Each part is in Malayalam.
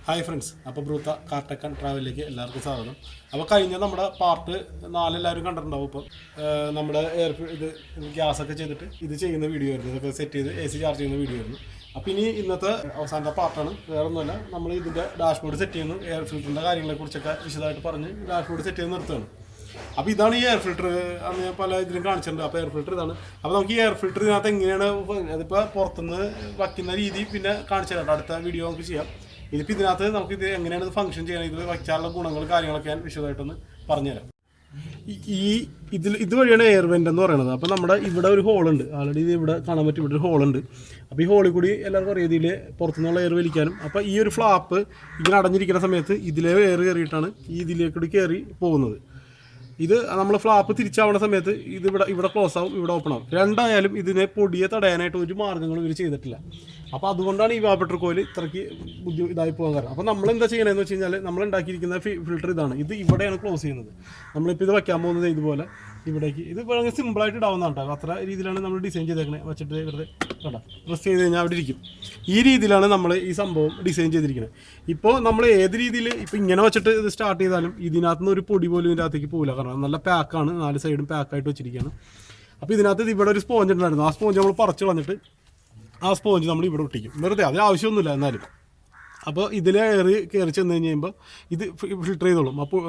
ഹായ് ഫ്രണ്ട്സ്, അപ്പോൾ ബ്രൂത്ത കാർടെക് ആൻഡ് ട്രാവലിലേക്ക് എല്ലാവർക്കും സ്വാഗതം. അപ്പോൾ കഴിഞ്ഞ നമ്മുടെ പാർട്ട് 4 എല്ലാവരും കണ്ടിട്ടുണ്ടാവും. ഇപ്പോൾ നമ്മുടെ ഇത് ഗ്യാസൊക്കെ ചെയ്തിട്ട് ഇത് ചെയ്യുന്ന വീഡിയോ ആയിരുന്നു, ഇതൊക്കെ സെറ്റ് ചെയ്ത് AC ചാർജ് ചെയ്യുന്ന വീഡിയോ ആയിരുന്നു. അപ്പോൾ ഇനി ഇന്നത്തെ അവസാനത്തെ പാർട്ടാണ്. വേറെ ഒന്നുമല്ല, നമ്മൾ ഇതിൻ്റെ ഡാഷ്ബോർഡ് സെറ്റ് ചെയ്യുന്നു, എയർ ഫിൽറ്ററിൻ്റെ കാര്യങ്ങളെക്കുറിച്ചൊക്കെ വിശദമായിട്ട് പറഞ്ഞ് ഡാഷ്ബോർഡ് സെറ്റ് ചെയ്ത് നിർത്തുകയാണ്. അപ്പോൾ ഇതാണ് ഈ എയർ ഫിൽറ്റർ. അന്ന് ഞാൻ പല ഇതിലും കാണിച്ചിട്ടുണ്ട്. അപ്പോൾ എയർ ഫിൽറ്റർ ഇതാണ്. അപ്പോൾ നമുക്ക് ഈ എയർ ഫിൽറ്റർ ഇതിനകത്ത് എങ്ങനെയാണ് അതിപ്പോൾ പുറത്തുനിന്ന് വയ്ക്കുന്ന രീതി പിന്നെ കാണിച്ചു തരാം, അടുത്ത വീഡിയോ നമുക്ക് ചെയ്യാം. ഇതിപ്പോൾ ഇതിനകത്ത് നമുക്കിത് എങ്ങനെയാണ് ഇത് ഫംഗ്ഷൻ ചെയ്യണം, ഇത് വയ്ക്കാനുള്ള ഗുണങ്ങളും കാര്യങ്ങളൊക്കെ ഞാൻ വിശദമായിട്ടൊന്ന് പറഞ്ഞുതരാം. ഇത് വഴിയാണ് എയർ വെൻ്റ് എന്ന് പറയുന്നത്. അപ്പോൾ നമ്മുടെ ഇവിടെ ഒരു ഹോളുണ്ട്, ആൾറെഡി ഇത് ഇവിടെ കാണാൻ പറ്റും, ഇവിടെ ഒരു ഹോളുണ്ട്. അപ്പോൾ ഈ ഹോളിൽ കൂടി എല്ലാവർക്കും അറിയാം ഇതിൽ പുറത്തുനിന്നുള്ള എയർ വലിക്കാനും. അപ്പോൾ ഈ ഒരു ഫ്ലാപ്പ് ഇങ്ങനെ അടഞ്ഞിരിക്കുന്ന സമയത്ത് ഇതിലെ എയർ കയറിയിട്ടാണ് ഈ ഇതിലേക്കൂടി കയറി പോകുന്നത്. ഇത് നമ്മൾ ഫ്ലാപ്പ് തിരിച്ചാവുന്ന സമയത്ത് ഇത് ഇവിടെ ക്ലോസ് ആവും, ഇവിടെ ഓപ്പൺ ആവും. രണ്ടായാലും ഇതിനെ പൊടിയെ തടയാനായിട്ട് ഒരു മാർഗ്ഗങ്ങളും ഇവർ ചെയ്തിട്ടില്ല. അപ്പോൾ അതുകൊണ്ടാണ് ഈ വാപ്പട്ടർ കോയിൽ ഇത്രയ്ക്ക് ഇതായി പോകാൻ കാരണം. അപ്പോൾ നമ്മൾ എന്താ ചെയ്യണമെന്ന് വെച്ച് കഴിഞ്ഞാൽ, നമ്മൾ ഉണ്ടാക്കിയിരിക്കുന്ന ഫിൽറ്റർ ഇതാണ്. ഇത് ഇവിടെയാണ് ക്ലോസ് ചെയ്യുന്നത്. നമ്മളിപ്പോൾ ഇത് വയ്ക്കാൻ പോകുന്നത് ഇതുപോലെ ഇവിടേക്ക്. ഇത് വളരെ സിമ്പിളായിട്ട് ഇടാവുന്നതാണ് കേട്ടോ. അത്ര രീതിയിലാണ് നമ്മൾ ഡിസൈൻ ചെയ്തേക്കണേ. വെച്ചിട്ട് വെറുതെ കേട്ടോ പ്രസ് ചെയ്ത് കഴിഞ്ഞാൽ അവിടെ ഇരിക്കും. ഈ രീതിയിലാണ് നമ്മൾ ഈ സംഭവം ഡിസൈൻ ചെയ്തിരിക്കുന്നത്. ഇപ്പോൾ നമ്മൾ ഏത് രീതിയിൽ ഇപ്പോൾ ഇങ്ങനെ വെച്ചിട്ട് ഇത് സ്റ്റാർട്ട് ചെയ്താലും ഇതിനകത്ത് നിന്ന് ഒരു പൊടി പോലും ഇതിനകത്തേക്ക് പോകില്ല. കാരണം നല്ല പാക്കാണ്, 4 സൈഡും പാക്കായിട്ട് വെച്ചിരിക്കുകയാണ്. അപ്പോൾ ഇതിനകത്ത് ഇവിടെ ഒരു സ്പോഞ്ച് ഉണ്ടായിരുന്നു. ആ സ്പോഞ്ച് നമ്മൾ പറിച്ച് കളഞ്ഞിട്ട് ആ സ്പോഞ്ച് നമ്മൾ ഇവിടെ ഒട്ടിക്കും. വെറുതെ അതിന് ആവശ്യമൊന്നുമില്ല എന്നാലും. അപ്പോൾ ഇതിൽ എയർ കയറി ചെന്ന് കഴിയുമ്പോൾ ഇത് ഫിൽറ്റർ ചെയ്തോളും. അപ്പോൾ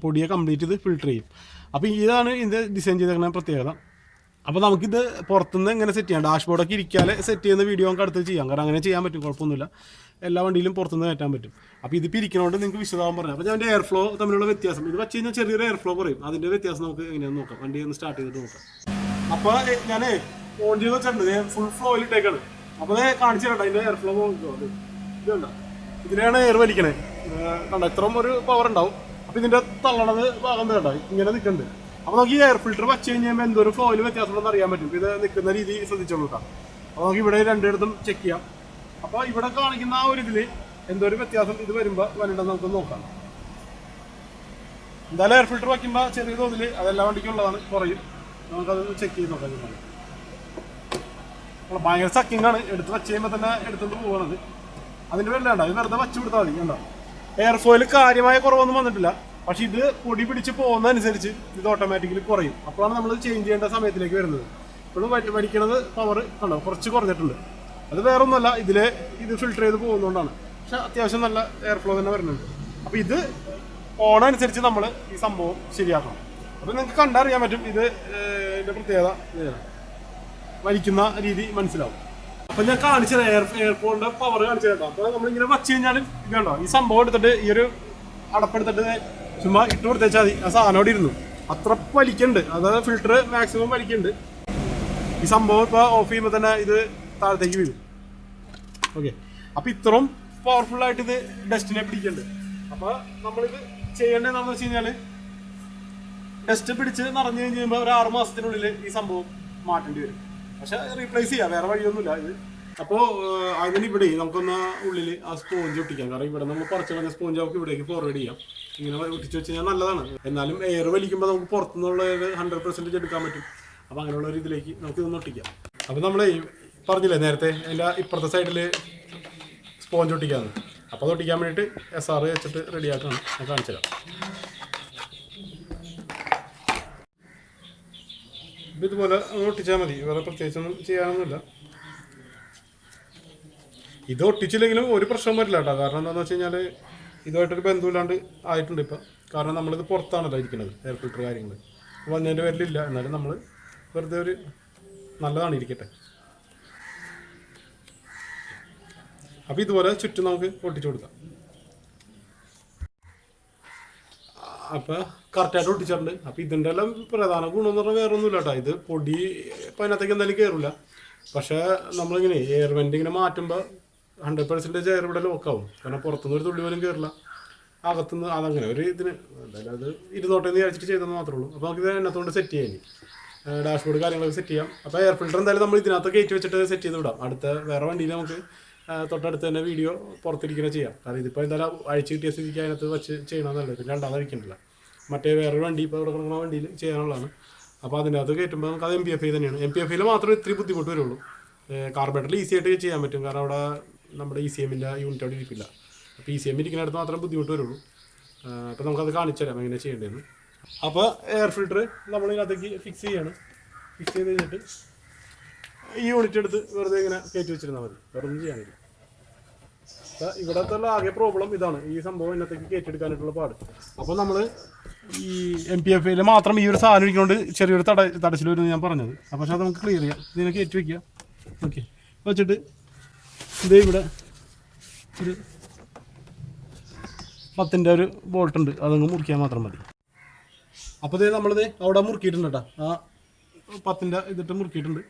പൊടിയെ കംപ്ലീറ്റ് ഇത് ഫിൽറ്റർ ചെയ്യും. അപ്പോൾ ഇതാണ് ഇതിൻ്റെ ഡിസൈൻ ചെയ്തേക്കുന്ന പ്രത്യേകത. അപ്പോൾ നമുക്കിത് പുറത്തുനിന്ന് എങ്ങനെ സെറ്റ് ചെയ്യാം, ഡാഷ്ബോർഡൊക്കെ ഇരിക്കാതെ സെറ്റ് ചെയ്യുന്ന വീഡിയോ നമുക്ക് അടുത്ത് ചെയ്യാം. കാരണം അങ്ങനെ ചെയ്യാൻ പറ്റും, കുഴപ്പമൊന്നുമില്ല. എല്ലാ വണ്ടിയിലും പുറത്തുനിന്ന് കയറ്റാൻ പറ്റും. അപ്പോൾ ഇത് ഇരിക്കുന്നതുകൊണ്ട് നിങ്ങൾക്ക് വിശദമാകാൻ പറഞ്ഞു. അപ്പോൾ ഞാൻ എയർ ഫ്ലോ തമ്മിലുള്ള വ്യത്യാസം, ഇത് വെച്ച് കഴിഞ്ഞാൽ ചെറിയൊരു എയർ ഫ്ലോ കുറയും. അതിൻ്റെ വ്യത്യാസം നമുക്ക് എങ്ങനെയാണെന്ന് നോക്കാം. വണ്ടി ഒന്ന് സ്റ്റാർട്ട് ചെയ്തിട്ട് നോക്കാം. അപ്പോൾ ഞാൻ ഓൺ ചെയ്ത് വെച്ചിട്ടുണ്ട്, ഫുൾ ഫ്ലോയിൽ ഇട്ടേക്കാണ്. അപ്പോൾ അത് കാണിച്ചു തരണ്ട അതിൻ്റെ എയർ ഫ്ലോ ഇതുണ്ടോ, ഇതിനെയാണ് എയർ വലിക്കണേ. കണ്ടോ ഇത്രയും ഒരു പവർ ഉണ്ടാവും. അപ്പോൾ ഇതിൻ്റെ തള്ളണത് ഭാഗം വേണ്ട, ഇങ്ങനെ നിൽക്കുന്നുണ്ട്. അപ്പോൾ നമുക്ക് ഈ എയർ ഫിൽറ്റർ വെച്ച് കഴിഞ്ഞാൽ എന്തോരം ഫ്ലോയിൽ വ്യത്യാസമുണ്ടെന്ന് അറിയാൻ പറ്റും. ഇത് നിൽക്കുന്ന രീതി ശ്രദ്ധിച്ചോളൂ കേട്ടോ. അപ്പോൾ നമുക്ക് ഇവിടെ രണ്ടിടത്തും ചെക്ക് ചെയ്യാം. അപ്പോൾ ഇവിടെ കാണിക്കുന്ന ആ ഒരു ഇതിൽ എന്തോരം വ്യത്യാസം ഇത് വരുമ്പോൾ വരണ്ടെന്ന് നമുക്ക് നോക്കാം. എന്തായാലും എയർ ഫിൽറ്റർ വയ്ക്കുമ്പോൾ ചെറിയ തോതിൽ അതെല്ലാ വണ്ടിക്കുള്ളതാണ്, കുറയും. നമുക്കത് ചെക്ക് ചെയ്ത് നോക്കാം. ഭയങ്കര സക്കിങ്ങാണ്, എടുത്ത് വെച്ച് കഴിയുമ്പോൾ തന്നെ എടുത്തുകൊണ്ട് പോകുന്നത്. അതിൻ്റെ പേരിൽ വേണ്ട, ഇത് വെറുതെ വച്ച് കൊടുത്താൽ മതി. കണ്ടോ എയർ ഫോയിൽ കാര്യമായ കുറവൊന്നും വന്നിട്ടില്ല. പക്ഷേ ഇത് പൊടി പിടിച്ച് പോകുന്നതനുസരിച്ച് ഇത് ഓട്ടോമാറ്റിക്കലി കുറയും. അപ്പോഴാണ് നമ്മൾ ചേഞ്ച് ചെയ്യേണ്ട സമയത്തിലേക്ക് വരുന്നത്. ഇപ്പോഴും വലിക്കണത് പവർ കണ്ടോ കുറച്ച് കുറഞ്ഞിട്ടുണ്ട്. അത് വേറെ ഒന്നുമല്ല, ഇത് ഫിൽറ്റർ ചെയ്ത് പോകുന്നതുകൊണ്ടാണ്. പക്ഷെ അത്യാവശ്യം നല്ല എയർ ഫ്ലോ തന്നെ വരുന്നുണ്ട്. അപ്പോൾ ഇത് ഓണനുസരിച്ച് നമ്മൾ ഈ സംഭവം ശരിയാക്കണം. അപ്പോൾ നിങ്ങൾക്ക് കണ്ടറിയാൻ പറ്റും ഇതിൻ്റെ പ്രത്യേകത വലിക്കുന്ന രീതി മനസ്സിലാവും. അപ്പോൾ ഞാൻ കാണിച്ചത് എയർഫോണിൻ്റെ പവർ കാണിച്ചു കേട്ടോ. അപ്പോൾ നമ്മളിങ്ങനെ വച്ച് കഴിഞ്ഞാൽ ഇത് കണ്ടോ, ഈ സംഭവം എടുത്തിട്ട് ഈ ഒരു അടപ്പെടുത്തിട്ട് ചുമ്മാ ഇട്ട് കൊടുത്തേച്ചാൽ മതി. ആ സാധനം അവിടെ ഇരുന്നു. അത്ര വലിക്കുന്നുണ്ട്, അതായത് ഫിൽറ്റർ മാക്സിമം വലിക്കുന്നുണ്ട്. ഈ സംഭവം ഇപ്പോൾ ഓഫ് ചെയ്യുമ്പോൾ തന്നെ ഇത് താഴത്തേക്ക് വീഴും. ഓക്കെ, അപ്പോൾ ഇത്രയും പവർഫുള്ളായിട്ട് ഇത് ഡസ്റ്റിനെ പിടിക്കുന്നുണ്ട്. അപ്പോൾ നമ്മളിത് ചെയ്യേണ്ടതെന്ന് വെച്ച് കഴിഞ്ഞാൽ, ഡസ്റ്റ് പിടിച്ച് നിറഞ്ഞു കഴിയുമ്പോൾ ഒരു 6 മാസത്തിനുള്ളിൽ ഈ സംഭവം മാറ്റേണ്ടി വരും. പക്ഷെ റീപ്ലേസ് ചെയ്യാം, വേറെ വഴിയൊന്നുമില്ല ഇത്. അപ്പോൾ അതിന് ഇവിടെ നമുക്കൊന്ന് ഉള്ളിൽ ആ സ്പോഞ്ച് ഒട്ടിക്കാം. കാരണം ഇവിടെ നമ്മൾ കുറച്ച് കളഞ്ഞ സ്പോഞ്ച് നമുക്ക് ഇവിടേക്ക് ഫോർവേഡ് ചെയ്യാം. ഇങ്ങനെ ഒട്ടിച്ച് വെച്ച് കഴിഞ്ഞാൽ നല്ലതാണ്. എന്നാലും എയർ വലിക്കുമ്പോൾ നമുക്ക് പുറത്തുനിന്നുള്ള 100% എടുക്കാൻ പറ്റും. അപ്പോൾ അങ്ങനെയുള്ള ഒരു ഇതിലേക്ക് നമുക്ക് ഇതൊന്ന് ഒട്ടിക്കാം. അപ്പോൾ നമ്മൾ പറഞ്ഞില്ലേ നേരത്തെ അതിൻ്റെ ഇപ്പുറത്തെ സൈഡിൽ സ്പോഞ്ച് ഒട്ടിക്കാമെന്ന്. അപ്പോൾ അത് ഒട്ടിക്കാൻ വേണ്ടിയിട്ട് SR വെച്ചിട്ട് റെഡിയാക്കണം. ഞാൻ കാണിച്ചു തരാം. ഇതുപോലെ ഒട്ടിച്ചാൽ മതി, വേറെ പ്രത്യേകിച്ചൊന്നും ചെയ്യാനൊന്നുമില്ല. ഇത് ഒട്ടിച്ചില്ലെങ്കിലും ഒരു പ്രശ്നം വരില്ല കേട്ടോ. കാരണം എന്താണെന്ന് വെച്ച് കഴിഞ്ഞാൽ ഇതുമായിട്ടൊരു ബന്ധമില്ലാണ്ട് ആയിട്ടുണ്ട് ഇപ്പം. കാരണം നമ്മളിത് പുറത്താണല്ലോ ഇരിക്കുന്നത്, എയർ ഫിൽറ്റർ കാര്യങ്ങൾ വന്നതിൻ്റെ പേരിലില്ല. എന്നാലും നമ്മൾ വെറുതെ ഒരു നല്ലതാണ് ഇരിക്കട്ടെ. അപ്പോൾ ഇതുപോലെ ചുറ്റും നമുക്ക് ഒട്ടിച്ചു കൊടുക്കാം. അപ്പോൾ കറക്റ്റായിട്ട് ഒട്ടിച്ചിട്ടുണ്ട്. അപ്പോൾ ഇതിൻ്റെ എല്ലാം പ്രധാന ഗുണം എന്ന് പറഞ്ഞാൽ വേറെ ഒന്നുമില്ല കേട്ടോ. ഇത് പൊടി ഇപ്പോൾ അതിനകത്തേക്ക് എന്തായാലും കയറില്ല. പക്ഷേ നമ്മളിങ്ങനെ എയർ വെൻ്റ് ഇങ്ങനെ മാറ്റുമ്പോൾ 100% എയർ ഇവിടെ ലോക്കാവും. കാരണം പുറത്തുനിന്ന് ഒരു തുള്ളി പോലും കയറില്ല, അകത്തുനിന്ന് അതങ്ങനെ ഒരു ഇതിന് എന്തായാലും അത് ഇരുന്നോട്ടേന്ന് വിചാരിച്ചിട്ട് ചെയ്തെന്ന് മാത്രമേ ഉള്ളൂ. അപ്പോൾ നമുക്കിത് അതിനകത്തോണ്ട് സെറ്റ് ചെയ്യാൻ ഡാഷ്ബോർഡ് കാര്യങ്ങളൊക്കെ സെറ്റ് ചെയ്യാം. അപ്പോൾ എയർ ഫിൽറ്റർ എന്തായാലും നമ്മൾ ഇതിനകത്ത് കയറ്റി വെച്ചിട്ട് സെറ്റ് ചെയ്ത് വിടാം. അടുത്ത വേറെ വണ്ടിയിൽ നമുക്ക് തൊട്ടടുത്ത് തന്നെ വീഡിയോ പുറത്തിരിക്കുന്നത് ചെയ്യാം. കാരണം ഇതിപ്പോൾ എന്തായാലും അഴിച്ച് കിട്ടിയ സ്ഥിതിക്ക് അതിനകത്ത് വെച്ച് ചെയ്യണമെന്നല്ല, പിന്നെ രണ്ടാമത് അഴിക്കണ്ടല്ല. മറ്റേ വേറൊരു വണ്ടി ഇപ്പോൾ ഇവിടെ കിടക്കുന്ന വണ്ടിയിൽ ചെയ്യാനുള്ളതാണ്. അപ്പോൾ അതിനകത്ത് കയറ്റുമ്പോൾ നമുക്ക് അത് MPFI തന്നെയാണ്. MPFIയിൽ മാത്രമേ ഇത്തിരി ബുദ്ധിമുട്ട് വരുള്ളൂ. കാർബറേറ്ററിൽ ഈസി ആയിട്ട് ചെയ്യാൻ പറ്റും. കാരണം അവിടെ നമ്മുടെ ECM യൂണിറ്റ് അവിടെ ഇരിക്കില്ല. PCM ഇരിക്കുന്നിടത്ത് മാത്രമേ ബുദ്ധിമുട്ട് വരുള്ളൂ. അപ്പോൾ നമുക്കത് കാണിച്ചു തരാം എങ്ങനെ ചെയ്യേണ്ടതെന്ന്. അപ്പോൾ എയർ ഫിൽറ്റർ നമ്മൾ ഇതിനകത്തേക്ക് ഫിക്സ് ചെയ്യാണ്. ഫിക്സ് ചെയ്ത് കഴിഞ്ഞിട്ട് ഈ യൂണിറ്റ് എടുത്ത് വെറുതെ ഇങ്ങനെ കയറ്റി വെച്ചിരുന്നാൽ മതി, വേറെ ഒന്നും ചെയ്യാനില്ല. അപ്പോൾ ഇവിടത്തെ ആകെ പ്രോബ്ലം ഇതാണ്, ഈ സംഭവം ഇതിനകത്തേക്ക് കയറ്റിയെടുക്കാനായിട്ടുള്ള പാട്. അപ്പോൾ നമ്മൾ ഈ MPFയിൽ മാത്രം ഈ ഒരു സാധനം ഇരിക്കുന്നുണ്ട് ചെറിയൊരു തടച്ചിൽ വരുമെന്ന് ഞാൻ പറഞ്ഞത്. അപ്പോൾ പക്ഷേ അത് നമുക്ക് ക്ലിയർ ചെയ്യാം. ഇതിനെ കയറ്റി വയ്ക്കുക. ഓക്കെ, വെച്ചിട്ട് ഇത് ഇവിടെ ഒരു 10ൻ്റെ ഒരു ബോൾട്ട് ഉണ്ട്, അതങ്ങ് മുറിക്കാൻ മാത്രം മതി. അപ്പോൾ ഇത് നമ്മളിത് അവിടെ മുറുക്കിയിട്ടുണ്ട് കേട്ടോ, ആ 10ൻ്റെ ഇതിട്ട് മുറുക്കിയിട്ടുണ്ട്.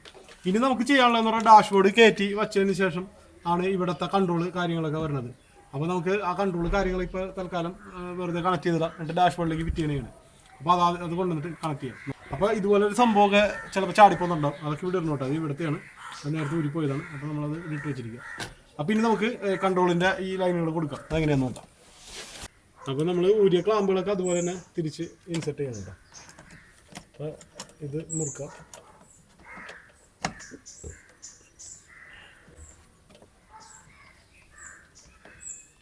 ഇനി നമുക്ക് ചെയ്യാനുള്ളതെന്ന് പറഞ്ഞാൽ ഡാഷ്ബോർഡ് കയറ്റി വച്ചതിന് ശേഷം ആണ് ഇവിടുത്തെ കൺട്രോൾ കാര്യങ്ങളൊക്കെ വരുന്നത്. അപ്പോൾ നമുക്ക് ആ കൺട്രോൾ കാര്യങ്ങൾ ഇപ്പോൾ തൽക്കാലം വെറുതെ കണക്ട് ചെയ്തിടാം, എന്നിട്ട് ഡാഷ്ബോർഡിലേക്ക് ഫിറ്റ് ചെയ്യണതാണ്. അപ്പോൾ അത് കൊണ്ടുവന്നിട്ട് കണക്ട് ചെയ്യാം. അപ്പോൾ ഇതുപോലൊരു സംഭവമൊക്കെ ചിലപ്പോൾ ചാടിപ്പോകുന്നുണ്ടാവും, അതൊക്കെ ഇവിടെ ഇടണോട്ടോ. അത് ഇവിടുത്തെയാണ്, അത് നേരത്തെ ഊരിപ്പോയതാണ്. അപ്പോൾ നമ്മളത് ഇട്ട് വെച്ചിരിക്കുക. അപ്പോൾ ഇനി നമുക്ക് കൺട്രോളിൻ്റെ ഈ ലൈനുകൾ കൊടുക്കാം, അതെങ്ങനെയാണെന്ന് നോക്കാം. അപ്പോൾ നമ്മൾ ഊരിയ ക്ലാമ്പുകളൊക്കെ അതുപോലെ തന്നെ തിരിച്ച് ഇൻസെർട്ട് ചെയ്യണം കേട്ടോ. അപ്പോൾ ഇത് മുറുക്കാം.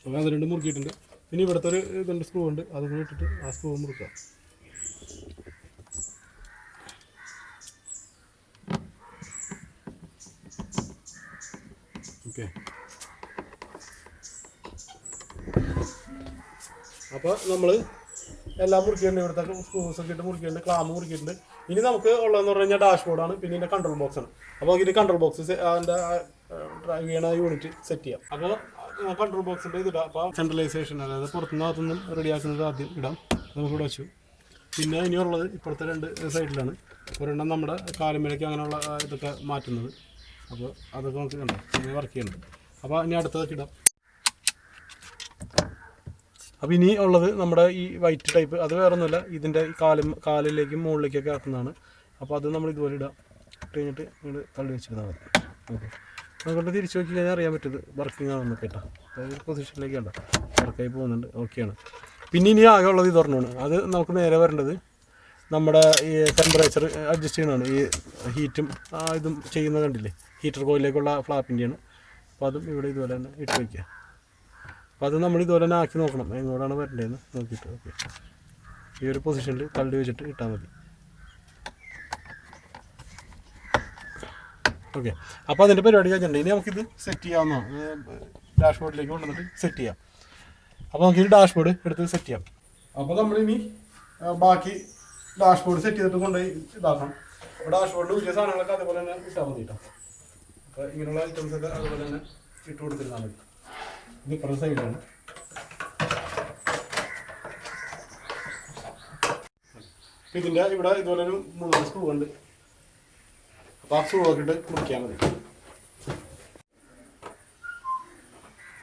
അപ്പോൾ അത് രണ്ടും മുറുക്കിയിട്ടുണ്ട്. ഇനി ഇവിടുത്തെ ഒരു ഇതുണ്ട്, സ്ക്രൂ ഉണ്ട്, അത് കൂടി ഇട്ടിട്ട് ആ സ്ക്രൂ മുറുക്കാം. ഓക്കെ, അപ്പോൾ നമ്മൾ എല്ലാം മുറിക്കുന്നുണ്ട്, ഇവിടുത്തെ സ്ക്രൂസൊക്കെ ഇട്ട് മുറിക്കുന്നുണ്ട്, ക്ലാമ്പ് മുറിക്കുന്നുണ്ട്. ഇനി നമുക്ക് ഉള്ളതെന്ന് പറഞ്ഞു കഴിഞ്ഞാൽ ഡാഷ്ബോർഡാണ്, പിന്നെ ഇതിൻ്റെ കൺട്രോൾ ബോക്സാണ്. അപ്പോൾ ഇതിൻ്റെ കൺട്രോൾ ബോക്സ് അതിൻ്റെ ഡ്രൈവ് ചെയ്യണ യൂണിറ്റ് സെറ്റ് ചെയ്യാം. അപ്പോൾ കൺട്രോൾ ബോക്സിൻ്റെ ഇതിടാം. അപ്പോൾ സെൻട്രലൈസേഷൻ, അതായത് പുറത്തുനിന്നും റെഡിയാക്കുന്നത് ആദ്യം ഇടാം, നമുക്കിവിടെ വെച്ചു. പിന്നെ ഇനിയുള്ളത് ഇപ്പോഴത്തെ 2 സൈഡിലാണ്. ഒരെണ്ണം നമ്മുടെ കാലുമേലേക്ക് അങ്ങനെയുള്ള ഇതൊക്കെ മാറ്റുന്നത്. അപ്പോൾ അതൊക്കെ നമുക്ക് കണ്ടോ ഇങ്ങനെ വർക്ക് ചെയ്യുന്നുണ്ട്. അപ്പോൾ ഇനി അടുത്തതൊക്കെ ഇടാം. അപ്പോൾ ഇനി ഉള്ളത് നമ്മുടെ ഈ വൈറ്റ് ടൈപ്പ്, അത് വേറെ ഒന്നുമില്ല, ഇതിൻ്റെ ഈ കാലിലേക്കും മുകളിലേക്കൊക്കെ ആക്കുന്നതാണ്. അപ്പോൾ അത് നമ്മൾ ഇതുപോലെ ഇടാം, ഇട്ട് കഴിഞ്ഞിട്ട് ഇങ്ങോട്ട് തള്ളി വെച്ചിരുന്നാൽ മതി. ഓക്കെ, അതുകൊണ്ട് തിരിച്ച് നോക്കി കഴിഞ്ഞാൽ അറിയാൻ പറ്റുന്നത് വർക്കിംഗ് ആണെന്ന് കേട്ടോ. അതായത് പൊസിഷനിലേക്ക് കണ്ടോ വർക്കായി പോകുന്നുണ്ട്, ഓക്കെയാണ്. പിന്നെ ഇനി ആകെ ഉള്ളത് ഇത് പറഞ്ഞാണ്, അത് നമുക്ക് നേരെ വരേണ്ടത് നമ്മുടെ ഈ ടെമ്പറേച്ചർ അഡ്ജസ്റ്റ് ചെയ്യണമാണ്. ഈ ഹീറ്റും ഇതും ചെയ്യുന്നത് കണ്ടില്ലേ, ഹീറ്റർ കോയിലേക്കുള്ള ഫ്ലാപ്പിൻ്റെയാണ്. അപ്പോൾ അതും ഇവിടെ ഇതുപോലെ തന്നെ ഇട്ട് വയ്ക്കുക. അപ്പോൾ അത് നമ്മൾ ഇതുപോലെ തന്നെ ആക്കി നോക്കണം, എങ്ങോട്ടാണ് വരേണ്ടതെന്ന് നോക്കിയിട്ട്. ഓക്കെ, ഈ ഒരു പൊസിഷനിൽ തള്ളി വെച്ചിട്ട് ഇട്ടാൽ മതി. ഓക്കെ, അപ്പോൾ അതിൻ്റെ പരിപാടി കഴിഞ്ഞിട്ടുണ്ട്. ഇനി നമുക്കിത് സെറ്റ് ചെയ്യാവുന്നതാണ്, ഡാഷ്ബോർഡിലേക്ക് കൊണ്ടുവന്നിട്ട് സെറ്റ് ചെയ്യാം. അപ്പോൾ നമുക്കിത് ഡാഷ്ബോർഡ് എടുത്ത് സെറ്റ് ചെയ്യാം. അപ്പോൾ നമ്മളിനി ബാക്കി ഡാഷ്ബോർഡ് സെറ്റ് ചെയ്തിട്ട് കൊണ്ടുപോയി ഇതാക്കണം. അപ്പോൾ ഡാഷ്ബോർഡിൽ വലിയ സാധനങ്ങളൊക്കെ അതുപോലെ തന്നെ ഇട്ടാൽ മതി കേട്ടോ. അപ്പോൾ ഇങ്ങനെയുള്ള ഐറ്റംസൊക്കെ അതുപോലെ തന്നെ ഇട്ട് കൊടുത്തിരുന്നാൽ മതി. ഇത് ഇപ്പുറത്തെ സൈഡാണ്. അപ്പോൾ ഇതിൻ്റെ ഇവിടെ ഇതുപോലെ ഒരു 3 സ്ക്രൂ ഉണ്ട്. അപ്പോൾ ആ സ്ക്രൂ നോക്കിയിട്ട് മുറിക്കാൻ മതി.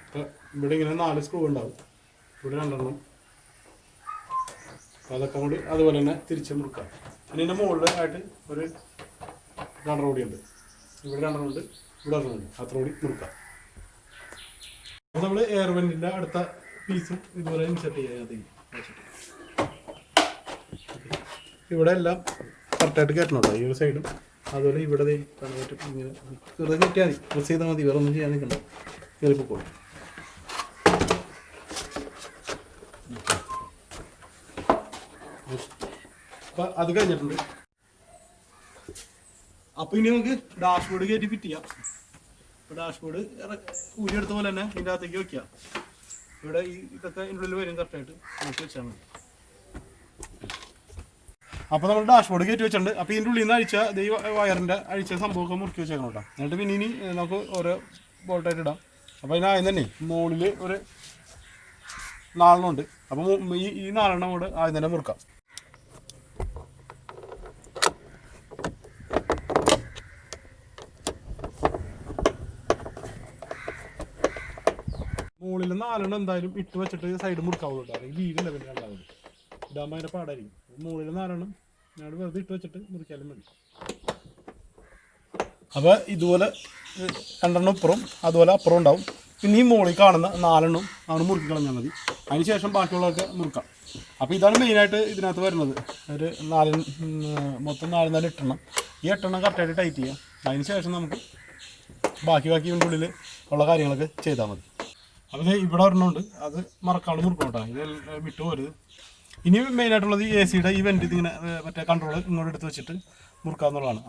അപ്പോൾ ഇവിടെ ഇങ്ങനെ 4 സ്ക്രൂ ഉണ്ടാവും, ഇവിടെ 2 അപ്പോൾ അതൊക്കെ കൂടി അതുപോലെ തന്നെ തിരിച്ച് മുറുക്കാം. പിന്നെ ഇതിൻ്റെ മുകളിൽ ആയിട്ട് ഒരു 2 കൂടിയുണ്ട്, ഇവിടെ 2 ഉണ്ട്, ഇവിടെ 1 ഉണ്ട്, അത്ര കൂടി മുറുക്കാം. അപ്പോൾ നമ്മൾ എയർ വെൻറ്റിൻ്റെ അടുത്ത പീസും ഇതുപോലെ ഇൻസെർട്ട് ചെയ്യാതെ ഇവിടെ എല്ലാം കറക്റ്റായിട്ട് കയറ്റണമല്ലോ, ഈ ഒരു സൈഡും അതുപോലെ ഇവിടെ പറ്റും. ഇങ്ങനെ വെറുതെ കയറ്റിയാൽ മതി, പ്രസ് ചെയ്താൽ മതി, വേറെ ഒന്നും ചെയ്യാൻ നിൽക്കണ്ട, കയറിപ്പോക്കോളും. അപ്പം അത് കഴിഞ്ഞിട്ടുണ്ട്. അപ്പോൾ ഇനി നമുക്ക് ഡാഷ്ബോർഡ് കയറ്റി ഫിറ്റ് ചെയ്യാം. ഇപ്പോൾ ഡാഷ്ബോർഡ് ഊരിയെടുത്ത പോലെ തന്നെ ഇതിൻ്റെ അകത്തേക്ക് വയ്ക്കുക. ഇവിടെ ഇതൊക്കെ ഇതിൻ്റെ ഉള്ളിൽ വരും, കറക്റ്റായിട്ട് നമുക്ക് വെച്ചാൽ മതി. അപ്പോൾ നമ്മൾ ഡാഷ്ബോർഡ് കയറ്റി വെച്ചിട്ടുണ്ട്. അപ്പോൾ ഇതിൻ്റെ ഉള്ളിൽ നിന്ന് അഴിച്ച ഈ വയറിൻ്റെ അഴിച്ച സംഭവമൊക്കെ മുറുക്കി വെച്ചേക്കണം കേട്ടോ. എന്നിട്ട് പിന്നെ ഇനി നമുക്ക് ഓരോ ബോൾട്ടായിട്ട് ഇടാം. അപ്പോൾ അതിനാദ്യം തന്നെ മുകളിൽ ഒരു 4 ഉണ്ട്. അപ്പോൾ ഈ 4 കൂടെ ആദ്യം തന്നെ മുറുക്കാം. മുകളിൽ 4 എന്തായാലും ഇട്ട് വെച്ചിട്ട് സൈഡ് മുറുക്കാവുള്ളൂ കേട്ടോ, അല്ലെങ്കിൽ വീടില്ല പിന്നെ രണ്ടാമത് ഇടാകുമ്പോൾ അതിൻ്റെ പാടായിരിക്കും. മുകളിൽ 4 ഞാൻ വെറുതെ ഇട്ട് വെച്ചിട്ട് മുറിക്കാലും മതി. അപ്പോൾ ഇതുപോലെ 2 ഇപ്പുറം അതുപോലെ അപ്പുറം ഉണ്ടാവും. പിന്നെ ഈ മുകളിൽ കാണുന്ന 4 ആണ് മുറുക്കി കളഞ്ഞാൽ മതി. അതിന് ശേഷം ബാക്കിയുള്ളതൊക്കെ മുറുക്കാം. അപ്പോൾ ഇതാണ് മെയിനായിട്ട് ഇതിനകത്ത് വരുന്നത്. ഒരു മൊത്തം 4 8 ഈ 8 കറക്റ്റായിട്ട് ടൈറ്റ് ചെയ്യാം. അതിന് ശേഷം നമുക്ക് ബാക്കി ഇതിൻ്റെ ഉള്ളിൽ ഉള്ള കാര്യങ്ങളൊക്കെ ചെയ്താൽ മതി. അപ്പോൾ ഇവിടെ ഒരെണ്ണമുണ്ട്, അത് മറക്കാണ്ട് മുറുക്കണം കേട്ടോ, ഇത് വിട്ടു പോരുത്. ഇനി മെയിനായിട്ടുള്ളത് ഈ AC-യുടെ ഈ വെൻ്റ് ഇതിങ്ങനെ മറ്റേ കൺട്രോൾ ഇങ്ങോട്ട് എടുത്ത് വെച്ചിട്ട് മുറുക്കാന്നുള്ളതാണ്.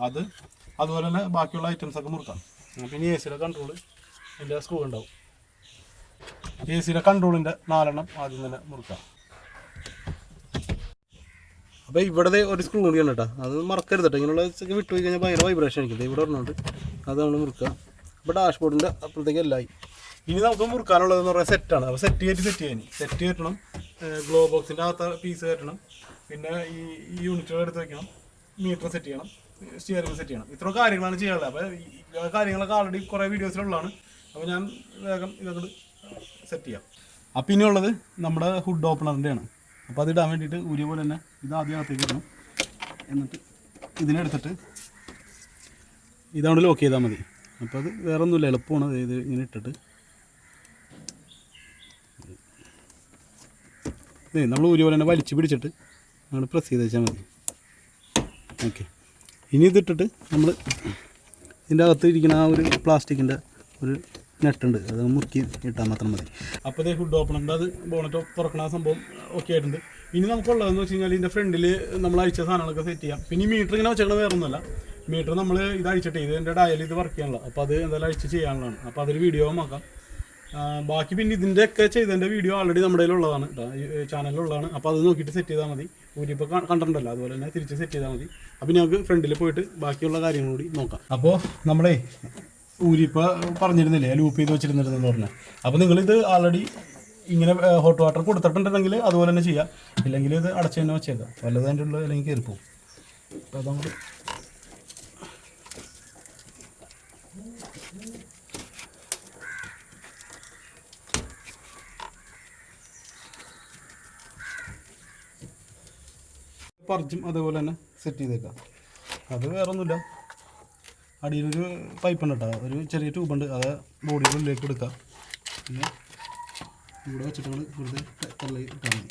അതുപോലെ തന്നെ ബാക്കിയുള്ള ഐറ്റംസൊക്കെ മുറുക്കാം. പിന്നെ AC-യുടെ കൺട്രോൾ ഇതിൻ്റെ സ്ക്രൂ ഉണ്ടാവും. AC-യുടെ കൺട്രോളിൻ്റെ 4 എണ്ണം ആദ്യം തന്നെ മുറുക്കാം. അപ്പോൾ ഇവിടെ ഒരു സ്ക്രൂ കൂടിയാണ് കേട്ടോ, അത് മറക്കരുത് കേട്ടോ. ഇങ്ങനെയുള്ള വിട്ടു പോയി കഴിഞ്ഞാൽ ഭയങ്കര വൈബ്രേഷൻ ആയിരിക്കും. ഇവിടെ ഒരെണ്ണമുണ്ട്, അത് നമ്മൾ മുറുക്കുക. ഇപ്പോൾ ഡാഷ്ബോർഡിൻ്റെ അപ്പോഴത്തേക്ക് എല്ലായി. ഇനി നമുക്ക് മുറുക്കാനുള്ളതെന്ന് പറഞ്ഞാൽ സെറ്റാണ്. അപ്പോൾ സെറ്റ് കയറ്റണം, ഗ്ലോ ബോക്സിൻ്റെ അകത്ത് പീസ് കയറ്റണം, പിന്നെ ഈ യൂണിറ്റുകൾ എടുത്ത് വയ്ക്കണം, മീറ്റർ സെറ്റ് ചെയ്യണം, സ്റ്റിയറിംഗ് സെറ്റ് ചെയ്യണം. ഇത്ര കാര്യങ്ങളാണ് ചെയ്യാനുള്ളത്. അപ്പോൾ ഈ കാര്യങ്ങളൊക്കെ ആൾറെഡി കുറേ വീഡിയോസിലുള്ളതാണ്. അപ്പോൾ ഞാൻ വേഗം ഇതൊക്കെ സെറ്റ് ചെയ്യാം. അപ്പോൾ ഇനിയുള്ളത് നമ്മുടെ ഹുഡ് ഓപ്പണറിൻ്റെയാണ്. അപ്പോൾ അതിടാൻ വേണ്ടിയിട്ട് ഊരിയ പോലെ തന്നെ ഇത് ആദ്യം അകത്തേക്ക് ഇടണം. എന്നിട്ട് ഇതിനെടുത്തിട്ട് ഇതാണ് ലോക്ക് ചെയ്താൽ മതി. അപ്പോൾ അത് വേറെ ഒന്നുമില്ല, എളുപ്പമാണ്. ഇത് ഇങ്ങനെ ഇട്ടിട്ട് നമ്മൾ ഊരിയ പോലെ തന്നെ വലിച്ച് പിടിച്ചിട്ട് നമ്മൾ പ്രസ് ചെയ്ത് വെച്ചാൽ മതി. ഓക്കെ, ഇനി ഇതിട്ടിട്ട് നമ്മൾ ഇതിൻ്റെ അകത്ത് ഇരിക്കുന്ന ആ ഒരു പ്ലാസ്റ്റിക്കിൻ്റെ ഒരു നെട്ടുണ്ട്, അത് മുറുക്കി ഇട്ടാൽ മാത്രം മതി. അപ്പോൾ ഇത് ഹുഡ് ഓപ്പണറിൻ്റെ അത് ബോണറ്റ് തുറക്കണ സംഭവം ഓക്കെ ആയിട്ടുണ്ട്. ഇനി നമുക്കുള്ളതെന്ന് വെച്ച് കഴിഞ്ഞാൽ ഇതിൻ്റെ ഫ്രണ്ടിൽ നമ്മൾ അയച്ച സാധനങ്ങളൊക്കെ സെറ്റ് ചെയ്യാം. പിന്നെ ഈ മീറ്റർ ഇങ്ങനെ വെച്ചേക്കണത് വേറെ ഒന്നുമല്ല, മീറ്റർ നമ്മൾ ഇത് അയച്ചിട്ട് ഇതിൻ്റെ ഡയൽ ഇത് വർക്ക് ചെയ്യാനുള്ളത്. അപ്പോൾ അത് എന്തായാലും അയച്ച് ചെയ്യാനുള്ളതാണ്. അപ്പോൾ അതൊരു വീഡിയോ നോക്കാം. ബാക്കി പിന്നെ ഇതിൻ്റെയൊക്കെ ചെയ്തതിൻ്റെ വീഡിയോ ആൾറെഡി നമ്മുടെ കയ്യിലുള്ളതാണ് കേട്ടോ, ഈ ചാനലിലുള്ളതാണ്. അപ്പോൾ അത് നോക്കിയിട്ട് സെറ്റ് ചെയ്താൽ മതി. ഊരിപ്പോൾ കണ്ടിട്ടുണ്ടല്ലോ, അതുപോലെ തന്നെ തിരിച്ച് സെറ്റ് ചെയ്താൽ മതി. അപ്പോൾ ഞങ്ങൾക്ക് ഫ്രണ്ടിൽ പോയിട്ട് ബാക്കിയുള്ള കാര്യങ്ങൾ കൂടി നോക്കാം. അപ്പോൾ നമ്മളെ ഊരിപ്പോൾ പറഞ്ഞിരുന്നില്ലേ ലൂപ്പ് ചെയ്ത് വെച്ചിരുന്നിരുന്നെന്ന് പറഞ്ഞാൽ. അപ്പോൾ നിങ്ങളിത് ആൾറെഡി ഇങ്ങനെ ഹോട്ട് വാട്ടർ കൊടുത്തിട്ടുണ്ടെങ്കിൽ അതുപോലെ തന്നെ ചെയ്യാം, ഇല്ലെങ്കിൽ ഇത് അടച്ച് തന്നെ വെച്ചേക്കാം, വല്ലത് അതിൻ്റെ ഉള്ളിൽ അല്ലെങ്കിൽ കയറിപ്പോവും. അപ്പോൾ അതങ്ങോട്ട് പറിച്ചും അതേപോലെ തന്നെ സെറ്റ് ചെയ്തേക്കാം. അത് വേറെ ഒന്നുമില്ല, അടിയിലൊരു പൈപ്പ് ഉണ്ട് കേട്ടോ, ഒരു ചെറിയ ട്യൂബുണ്ട്, അത് ബോഡിയുടെ ഉള്ളിലേക്ക് എടുക്കാം. പിന്നെ ഇവിടെ വെച്ചിട്ട് നമ്മൾ വെറുതെ തള്ളി ഇട്ടാൽ മതി.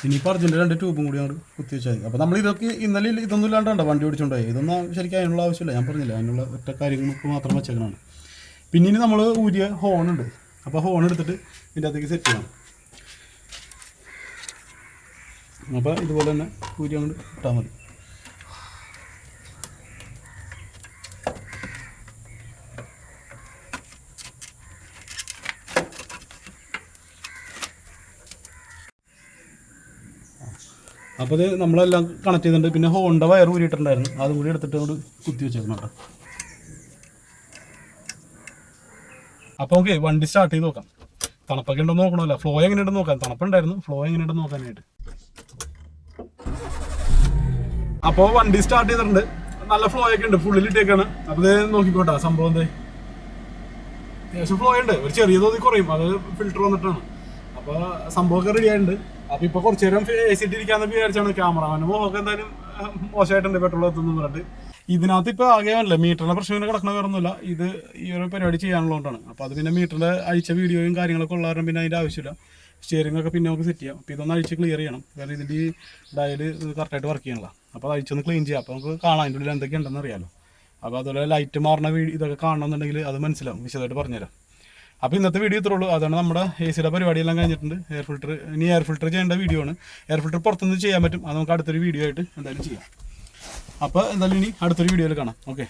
ഇനിയിപ്പോൾ അർജൻറ്റ് 2 ട്യൂബും കൂടി അങ്ങോട്ട് കുത്തി വെച്ചാൽ മതി. അപ്പോൾ നമ്മൾ ഇതൊക്കെ ഇന്നലെ ഇതൊന്നും ഇല്ലാണ്ടോ വണ്ടി ഓടിച്ചുകൊണ്ടായി, ഇതൊന്നും ശരിക്കും അതിനുള്ള ആവശ്യമില്ല. ഞാൻ പറഞ്ഞില്ല, അതിനുള്ള ഒറ്റ കാര്യങ്ങൾക്ക് മാത്രം വെച്ചേക്കണമാണ്. പിന്നെ ഇനി നമ്മൾ ഊരിയ ഹോണുണ്ട്, അപ്പോൾ ഹോൺ എടുത്തിട്ട് ഇതിൻ്റെ അകത്തേക്ക് സെറ്റ് ചെയ്യണം. അപ്പോൾ ഇതുപോലെ തന്നെ ഊരി അങ്ങോട്ട് ഇട്ടാൽ മതി. അപ്പോൾ ഇത് നമ്മളെല്ലാം കണക്ട് ചെയ്തിട്ടുണ്ട്. പിന്നെ ഹോണിൻ്റെ വയർ ഊരിയിട്ടുണ്ടായിരുന്നു, അതും കൂടി എടുത്തിട്ട് അങ്ങോട്ട് കുത്തി വെച്ചേക്കണം കേട്ടോ. അപ്പോൾ ഓക്കെ, വണ്ടി സ്റ്റാർട്ട് ചെയ്ത് നോക്കാം. തണുപ്പൊക്കെ ഉണ്ടോ നോക്കണമല്ലോ, ഫ്ലോ എങ്ങനെയുണ്ടെന്ന് നോക്കാം. തണുപ്പുണ്ടായിരുന്നു, ഫ്ലോ എങ്ങനെയുണ്ടെന്ന് നോക്കാനായിട്ട്. അപ്പോൾ വണ്ടി സ്റ്റാർട്ട് ചെയ്തിട്ടുണ്ട്, നല്ല ഫ്ലോ ഒക്കെ ഉണ്ട്, ഫുള്ളിലിട്ടേക്കാണ്. അപ്പോൾ ഇത് നോക്കിക്കോട്ടെ സംഭവം എന്തേ, അത്യാവശ്യം ഫ്ലോ ഉണ്ട്. ഒരു ചെറിയ തോതിൽ കുറയും, അത് ഫിൽറ്റർ വന്നിട്ടാണ്. അപ്പോൾ സംഭവമൊക്കെ റെഡി ആയിട്ടുണ്ട്. അപ്പോൾ ഇപ്പോൾ കുറച്ച് നേരം AC ഇട്ടിരിക്കാമെന്ന് വിചാരിച്ചാണ്. ക്യാമറമാനും മോഹമൊക്കെ എന്തായാലും മോശമായിട്ടുണ്ട് പെട്രോൾ എത്തുന്നു പറഞ്ഞിട്ട്. ഇതിനകത്ത് ഇപ്പോൾ ആകെയല്ല മീറ്ററിൻ്റെ പ്രശ്നം ഇങ്ങനെ കിടക്കണ വേറൊന്നുമില്ല, ഇത് ഈ ഒരു പരിപാടി ചെയ്യാനുള്ളതുകൊണ്ടാണ്. അപ്പോൾ അത് പിന്നെ മീറ്ററിൻ്റെ അഴിച്ച വീഡിയോയും കാര്യങ്ങളൊക്കെ ഉള്ള കാരണം പിന്നെ അതിൻ്റെ ആവശ്യമില്ല. സ്റ്റിയറിംഗ് ഒക്കെ പിന്നെ നമുക്ക് സെറ്റ് ചെയ്യാം. അപ്പോൾ ഇതൊന്ന് അഴിച്ച് ക്ലിയർ ചെയ്യണം, കാരണം ഇതിൻ്റെ ഈ ഡയൽ കറക്റ്റായിട്ട് വർക്ക് ചെയ്യണല്ലോ. അപ്പോൾ അത് അഴിച്ചൊന്ന് ക്ലീൻ ചെയ്യാം, അപ്പോൾ നമുക്ക് കാണാം അതിൻ്റെ ഉള്ളിൽ എന്തൊക്കെ ഉണ്ടെന്ന് അറിയാമല്ലോ. അപ്പോൾ അതുപോലെ ലൈറ്റ് മാറുന്ന ഇതൊക്കെ കാണണമെന്നുണ്ടെങ്കിൽ അത് മനസ്സിലാവും, വിശദമായിട്ട് പറഞ്ഞുതരാം. അപ്പോൾ ഇന്നത്തെ വീഡിയോ ഇത്രേ ഉള്ളൂ. അതാണ് നമ്മുടെ AC-യുടെ പരിപാടിയെല്ലാം കഴിഞ്ഞിട്ടുണ്ട്. എയർ ഫിൽറ്റർ, ഇനി എയർ ഫിൽറ്റർ ചെയ്യേണ്ട വീഡിയോ ആണ്. എയർ ഫിൽറ്റർ പുറത്തുനിന്ന് ചെയ്യാൻ പറ്റും, അത് നമുക്ക് അടുത്തൊരു വീഡിയോ ആയിട്ട് എന്തായാലും ചെയ്യാം. അപ്പോൾ എന്തായാലും ഇനി അടുത്തൊരു വീഡിയോയിൽ കാണാം. ഓക്കെ.